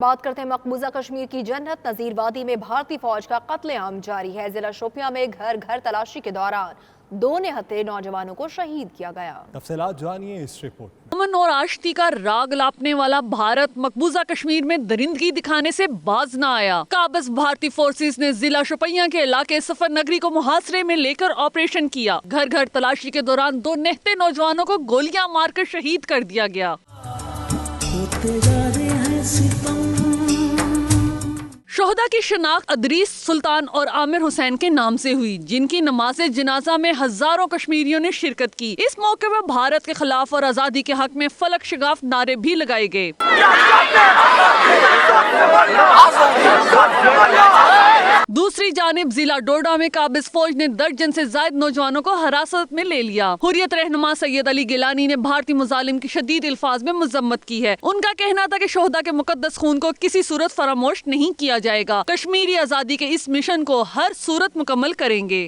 بات کرتے ہیں مقبوضہ کشمیر کی جنت نذیر وادی میں بھارتی فوج کا قتل عام جاری ہے۔ ضلع شوپیاں میں گھر گھر تلاشی کے دوران 2 نہتے نوجوانوں کو شہید کیا گیا۔ تفصیلات جانیے اس رپورٹ۔ امن اور آشتی کا راگ لاپنے والا بھارت مقبوضہ کشمیر میں درندگی دکھانے سے باز نہ آیا۔ قابض بھارتی فورسز نے ضلع شوپیاں کے علاقے سفر نگری کو محاصرے میں لے کر آپریشن کیا۔ گھر گھر تلاشی کے دوران 2 نہتے نوجوانوں کو گولیاں مار کر شہید کر دیا گیا۔ شہداء کی شناخت ادریس سلطان اور عامر حسین کے نام سے ہوئی، جن کی نماز جنازہ میں ہزاروں کشمیریوں نے شرکت کی۔ اس موقع پر بھارت کے خلاف اور آزادی کے حق میں فلک شگاف نعرے بھی لگائے گئے۔ دوسری جانب ضلع ڈوڈا میں قابض فوج نے درجن سے زائد نوجوانوں کو حراست میں لے لیا۔ حریت رہنما سید علی گیلانی نے بھارتی مظالم کی شدید الفاظ میں مذمت کی ہے۔ ان کا کہنا تھا کہ شہداء کے مقدس خون کو کسی صورت فراموش نہیں کیا جائے گا۔ کشمیری آزادی کے اس مشن کو ہر صورت مکمل کریں گے۔